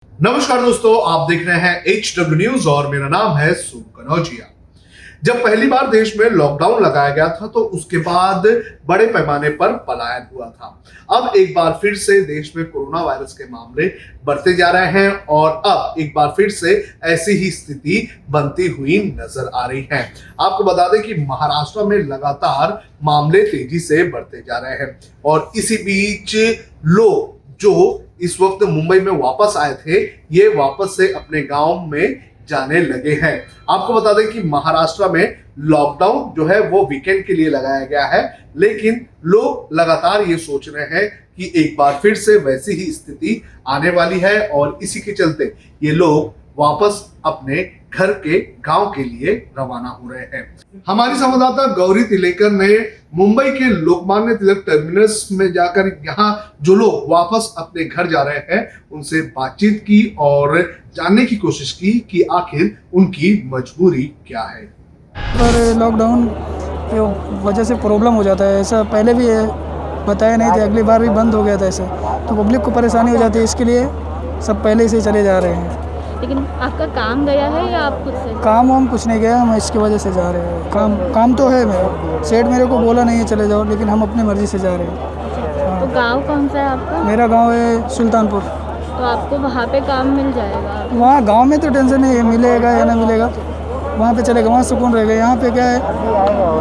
नमस्कार दोस्तों, आप देख रहे हैं HW न्यूज और मेरा नाम है सोम कनौजिया। जब पहली बार देश में लॉकडाउन लगाया गया था तो उसके बाद बड़े पैमाने पर पलायन हुआ था। अब एक बार फिर से देश में कोरोना वायरस के मामले बढ़ते जा रहे हैं और अब एक बार फिर से ऐसी ही स्थिति बनती हुई नजर आ रही है। आपको बता दें कि महाराष्ट्र में लगातार मामले तेजी से बढ़ते जा रहे हैं और इसी बीच लोग जो इस वक्त मुंबई में वापस आए थे, ये वापस से अपने गांव में जाने लगे हैं। आपको बता दें कि महाराष्ट्र में लॉकडाउन जो है वो वीकेंड के लिए लगाया गया है, लेकिन लोग लगातार ये सोच रहे हैं कि एक बार फिर से वैसी ही स्थिति आने वाली है और इसी के चलते ये लोग वापस अपने घर के गांव के लिए रवाना हो रहे हैं। हमारी संवाददाता गौरी तिलेकर ने मुंबई के लोकमान्य तिलक टर्मिनस में जाकर यहाँ जो लोग वापस अपने घर जा रहे हैं उनसे बातचीत की और जानने की कोशिश की कि आखिर उनकी मजबूरी क्या है। पर लॉकडाउन की वजह से प्रॉब्लम हो जाता है, ऐसा पहले भी बताया नहीं था, अगली बार भी बंद हो गया था ऐसा, तो पब्लिक को परेशानी हो जाती है, इसके लिए सब पहले से चले जा रहे हैं। लेकिन आपका काम गया है या आप खुद से? काम वाम कुछ नहीं गया, हम इसकी वजह से जा रहे हैं। काम तो है मेरा, सेठ मेरे को बोला नहीं है चले जाओ, लेकिन हम अपनी मर्जी से जा रहे हैं। तो गांव कौन सा है आपका? मेरा गांव है सुल्तानपुर। तो आपको वहाँ पे काम मिल जाएगा? वहाँ गांव में तो टेंशन नहीं है, मिलेगा या ना मिलेगा, वहाँ पे चलेगा, वहाँ सुकून रहेगा। यहाँ पे क्या है,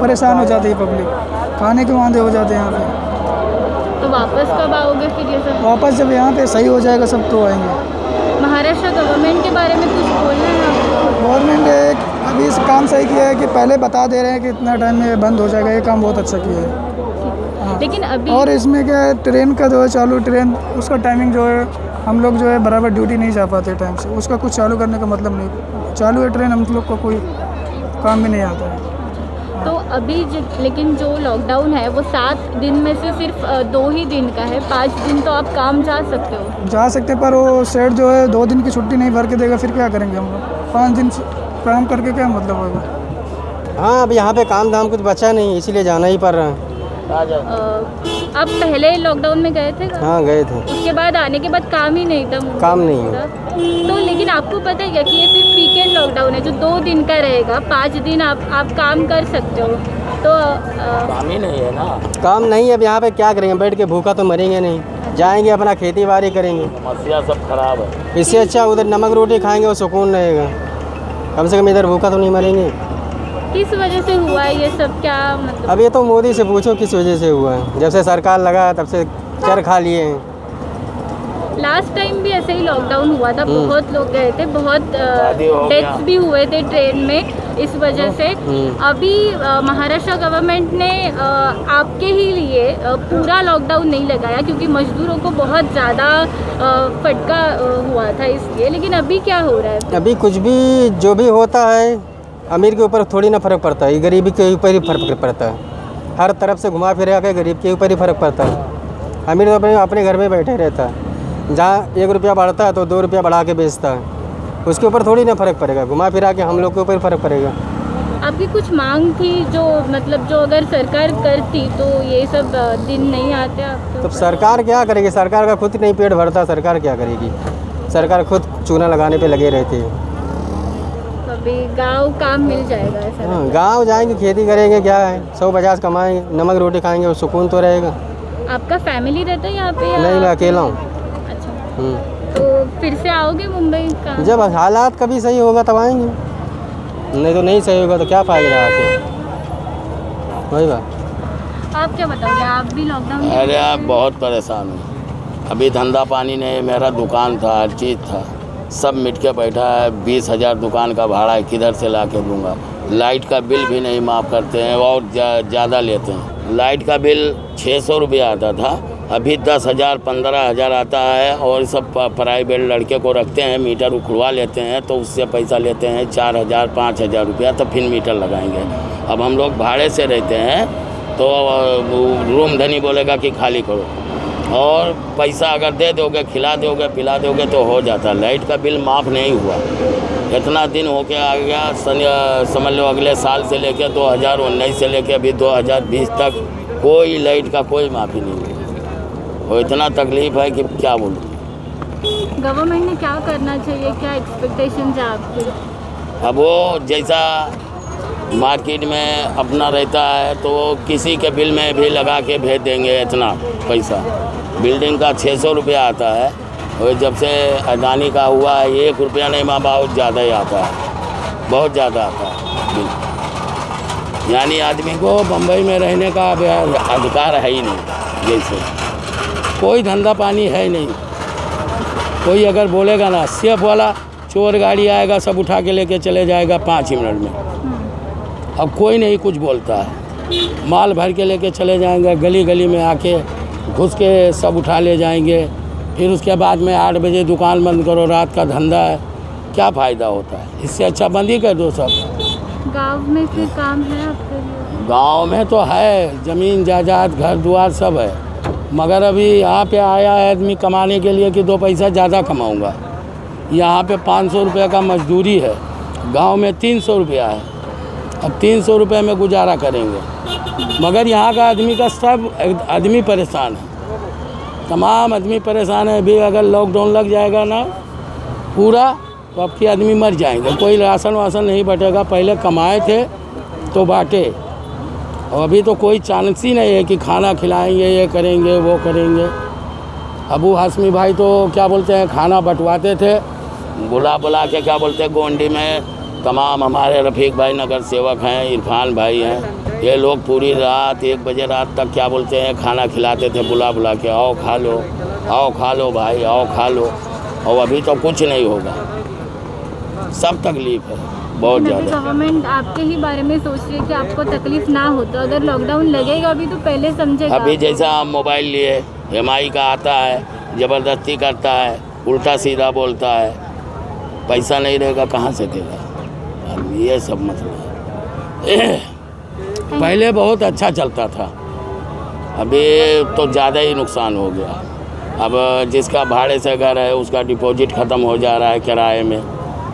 परेशान हो जाती है पब्लिक, खाने के वादे हो जाते हैं यहाँ पे। तो वापस कब आओगे फिर ये सब? वापस जब यहाँ पे सही हो जाएगा सब तो आएंगे। महाराष्ट्र गवर्नमेंट के बारे में कुछ बोलना है आपको? गवर्नमेंट ने अभी इस काम सही किया है कि पहले बता दे रहे हैं कि इतना टाइम में बंद हो जाएगा, ये काम बहुत अच्छा किया है। हाँ। लेकिन अभी और इसमें क्या है, ट्रेन का जो है चालू ट्रेन, उसका टाइमिंग जो है, हम लोग जो है बराबर ड्यूटी नहीं जा पाते टाइम से, उसका कुछ चालू करने का मतलब नहीं, चालू है ट्रेन, हम लोग को कोई काम भी नहीं आता है। तो अभी लेकिन जो लॉकडाउन है वो 7 दिन में से सिर्फ 2 ही दिन का है, 5 दिन तो आप काम जा सकते हो। जा सकते, पर वो सेठ जो है 2 दिन की छुट्टी नहीं भर के देगा, फिर क्या करेंगे हम लोग? 5 दिन काम करके क्या मतलब होगा? हाँ, अब यहाँ पे काम धाम कुछ बचा नहीं, इसीलिए जाना ही पड़ रहा है। आप पहले लॉकडाउन में गए थे? हाँ, गए थे। उसके बाद आने के बाद काम ही नहीं था? काम नहीं है। तो लेकिन आपको पता है क्या कि ये सिर्फ वीकेंड लॉकडाउन है जो 2 दिन का रहेगा, 5 दिन आप काम कर सकते हो। तो काम ही नहीं है ना। काम नहीं है, अब यहाँ पे क्या करेंगे, बैठ के भूखा तो मरेंगे नहीं, जाएंगे अपना खेती बाड़ी करेंगे। समस्या सब खराब है, इससे अच्छा उधर नमक रोटी खाएंगे और सुकून रहेगा, कम से कम इधर भूखा तो नहीं मरेंगे। किस वजह से हुआ है ये सब, क्या मतलब? अब ये तो मोदी से पूछो किस वजह से हुआ है, जब से सरकार लगा है तब से चर खा लिए हैं। लास्ट टाइम भी ऐसे ही लॉकडाउन हुआ था, बहुत लोग गए थे, बहुत डेथ्स भी हुए थे ट्रेन में इस वजह से। अभी महाराष्ट्र गवर्नमेंट ने आपके ही लिए पूरा लॉकडाउन नहीं लगाया क्योंकि मजदूरों को बहुत ज़्यादा फटका हुआ था इसलिए, लेकिन अभी क्या हो रहा है? अभी कुछ भी जो भी होता है अमीर के ऊपर थोड़ी ना फ़र्क पड़ता है, गरीबी के ऊपर ही फ़र्क पड़ता है। हर तरफ से घुमा फिरा के गरीब के ऊपर ही फ़र्क पड़ता है। अमीर तो अपने घर में बैठे रहता है, जहाँ 1 रुपया बढ़ता है तो 2 रुपया बढ़ा के बेचता है, उसके ऊपर थोड़ी ना फ़र्क पड़ेगा, घुमा फिरा के हम लोग के ऊपर फ़र्क पड़ेगा। आपकी कुछ मांग थी जो मतलब जो अगर सरकार करती तो ये सब दिन नहीं आते आपको? तो सरकार क्या करेगी, सरकार का खुद नहीं पेट भरता, सरकार क्या करेगी? सरकार खुद चूना लगाने पे लगे रहती है। अभी गांव काम मिल जाएगा ऐसा? हाँ, गाँव जाएंगे, खेती करेंगे, क्या है 100-50 कमाएंगे, नमक रोटी खाएंगे और सुकून तो रहेगा। आपका फैमिली रहता है यहाँ पे या? नहीं, मैं अकेला हूँ। अच्छा, तो फिर से आओगे मुंबई का? जब हालात कभी सही होगा तब आएंगे, नहीं तो नहीं सही होगा तो क्या फायदा आके, वही बात। आप क्या बताओगे, आप भी लॉकडाउन? अरे आप बहुत परेशान हूँ, अभी धंधा पानी नहीं, मेरा दुकान था, हर चीज़ था, सब मिट के बैठा है। 20,000 दुकान का भाड़ा है, किधर से ला के दूँगा? लाइट का बिल भी नहीं माफ़ करते हैं और ज़्यादा लेते हैं। लाइट का बिल 600 रुपया आता था, अभी 10,000 15,000 आता है और सब प्राइवेट लड़के को रखते हैं, मीटर उखड़वा लेते हैं तो उससे पैसा लेते हैं 4,000 5,000 रुपया, तो फिर मीटर लगाएंगे। अब हम लोग भाड़े से रहते हैं तो रूम धनी बोलेगा कि खाली करो, और पैसा अगर दे दोगे, खिला दोगे, पिला दोगे तो हो जाता। लाइट का बिल माफ़ नहीं हुआ, इतना दिन हो के आ गया, समझ लो अगले साल से लेके 2019 से लेके अभी 2020 तक कोई लाइट का कोई माफ़ी नहीं हुई, और इतना तकलीफ़ है कि क्या बोलूँ। गवर्नमेंट ने क्या करना चाहिए, क्या एक्सपेक्टेशन है आपकी? अब वो जैसा मार्केट में अपना रहता है तो किसी के बिल में भी लगा के भेज देंगे इतना पैसा। बिल्डिंग का 600 रुपया आता है और जब से अडानी का हुआ है 1 रुपया नहीं, माँ बहुत ज़्यादा ही आता है, बहुत ज़्यादा आता है बिल। यानी आदमी को बम्बई में रहने का अधिकार है ही नहीं। जैसे कोई धंधा पानी है नहीं। कोई अगर बोलेगा ना, सेफ वाला चोर गाड़ी आएगा सब उठा के लेके चले जाएगा 5 मिनट में। अब कोई नहीं कुछ बोलता है, माल भर के लेके चले जाएंगे, गली गली में आके घुस के सब उठा ले जाएंगे। फिर उसके बाद में 8 बजे दुकान बंद करो, रात का धंधा है, क्या फ़ायदा होता है? इससे अच्छा बंद ही कर दो सब। गांव में फिर काम है आपके लिए? गांव में तो है, ज़मीन जायदाद घर द्वार सब है, मगर अभी यहाँ पे आया है आदमी कमाने के लिए कि 2 पैसा ज़्यादा कमाऊँगा। यहाँ पे 500 रुपये का मजदूरी है, गांव में 300 रुपया है। अब 300 रुपये में गुजारा करेंगे, मगर यहाँ का आदमी का सब आदमी परेशान है, तमाम आदमी परेशान है। अभी अगर लॉकडाउन लग जाएगा ना पूरा तो अब के आदमी मर जाएंगे। कोई राशन वासन नहीं बटेगा। पहले कमाए थे तो बांटे, और अभी तो कोई चांस ही नहीं है कि खाना खिलाएंगे, ये करेंगे वो करेंगे। अबू हाशमी भाई तो क्या बोलते हैं, खाना बंटवाते थे, बुला के क्या बोलते हैं गोंडी में तमाम हमारे रफ़ीक भाई नगर सेवक हैं, इरफान भाई हैं, ये लोग पूरी रात 1 बजे रात तक क्या बोलते हैं खाना खिलाते थे, बुला के आओ खा लो भाई, आओ खा लो। और अभी तो कुछ नहीं होगा, सब तकलीफ है बहुत ज़्यादा। गवर्नमेंट आपके ही बारे में सोच रही है कि आपको तकलीफ ना हो, तो अगर लॉकडाउन लगेगा अभी तो पहले समझेगा। अभी जैसा हम मोबाइल लिए, EMI का आता है, ज़बरदस्ती करता है, उल्टा सीधा बोलता है, पैसा नहीं रहेगा कहाँ से देगा? ये सब मतलब है। पहले बहुत अच्छा चलता था, अभी तो ज़्यादा ही नुकसान हो गया। अब जिसका भाड़े से घर है उसका डिपॉजिट ख़त्म हो जा रहा है, किराए में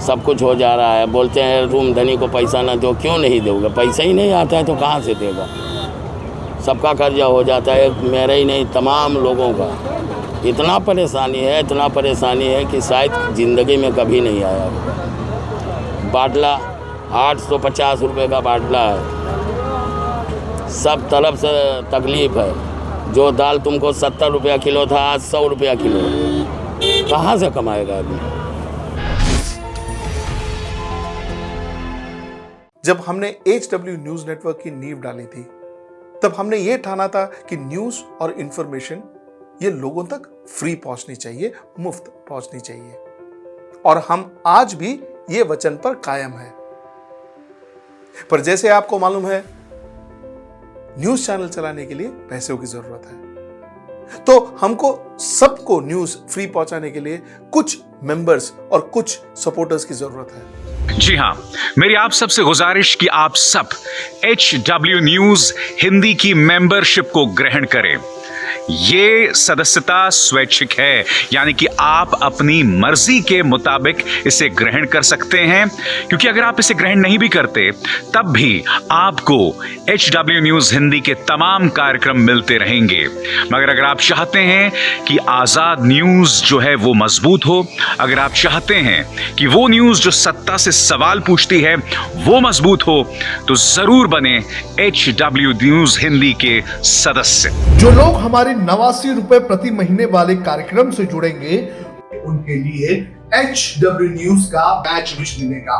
सब कुछ हो जा रहा है। बोलते हैं रूम धनी को पैसा ना दो, क्यों नहीं दोगे? पैसा ही नहीं आता है तो कहाँ से देगा? सबका कर्जा हो जाता है, मेरा ही नहीं तमाम लोगों का। इतना परेशानी है कि शायद ज़िंदगी में कभी नहीं आया होगा। बाटला 850 रुपये का बाटला है, सब तरफ से तकलीफ़ है। जो दाल तुमको 70 रुपया किलो था आज 100 रुपया किलो है, कहाँ से कमाएगा आदमी? जब हमने HW न्यूज़ नेटवर्क की नींव डाली थी तब हमने ये ठाना था कि न्यूज़ और इंफॉर्मेशन ये लोगों तक फ्री पहुंचनी चाहिए, मुफ्त पहुंचनी चाहिए, और हम आज भी ये वचन पर कायम है। पर जैसे आपको मालूम है न्यूज़ चैनल चलाने के लिए पैसों की जरूरत है, तो हमको सबको न्यूज़ फ्री पहुंचाने के लिए कुछ मेंबर्स और कुछ सपोर्टर्स की जरूरत है। जी हाँ, मेरी आप सबसे गुजारिश कि आप सब HW न्यूज़ हिंदी की मेंबरशिप को ग्रहण करें। ये सदस्यता स्वैच्छिक है, यानी कि आप अपनी मर्जी के मुताबिक इसे ग्रहण कर सकते हैं, क्योंकि अगर आप इसे ग्रहण नहीं भी करते तब भी आपको HW न्यूज़ हिंदी के तमाम कार्यक्रम मिलते रहेंगे। मगर अगर आप चाहते हैं कि आज़ाद न्यूज़ जो है वो मजबूत हो, अगर आप चाहते हैं कि वो न्यूज़ जो सत्ता से सवाल पूछती है वो मजबूत हो, तो जरूर बने HW न्यूज़ हिंदी के सदस्य। जो लोग हमारे 89 रुपए प्रति महीने वाले कार्यक्रम से जुड़ेंगे उनके लिए HW न्यूज़ का बैच विश मिलेगा।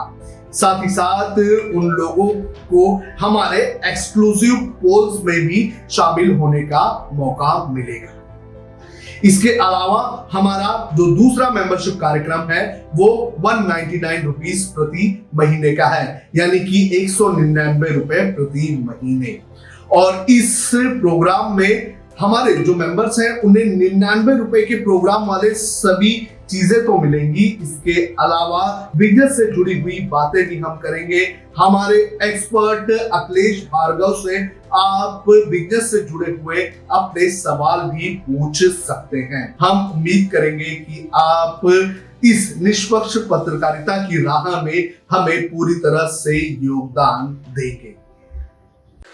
साथ ही साथ उन लोगों को हमारे एक्सक्लूसिव पोल्स में भी शामिल होने का मौका मिलेगा। इसके अलावा हमारा जो दूसरा मेंबरशिप कार्यक्रम है वो 199 रुपीस प्रति महीने का है, यानी कि 199 रुपए प्रति महीने। और इस प्रोग्राम में हमारे जो मेंबर्स हैं उन्हें 99 रुपए के प्रोग्राम वाले सभी चीजें तो मिलेंगी। इसके अलावा बिजनेस से जुड़ी हुई बातें भी हम करेंगे। हमारे एक्सपर्ट अखिलेश भार्गव से आप बिजनेस से जुड़े हुए अपने सवाल भी पूछ सकते हैं। हम उम्मीद करेंगे कि आप इस निष्पक्ष पत्रकारिता की राह में हमें पूरी तरह से योगदान देंगे।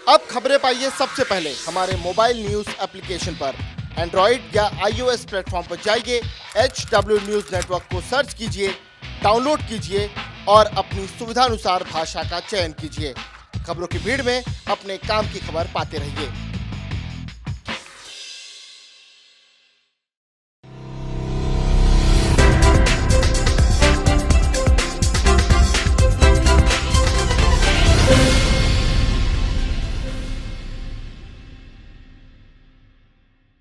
अब खबरें पाइए सबसे पहले हमारे मोबाइल न्यूज एप्लीकेशन पर। एंड्रॉइड या iOS प्लेटफॉर्म पर जाइए, HW न्यूज़ नेटवर्क को सर्च कीजिए, डाउनलोड कीजिए और अपनी सुविधानुसार भाषा का चयन कीजिए। खबरों की भीड़ में अपने काम की खबर पाते रहिए।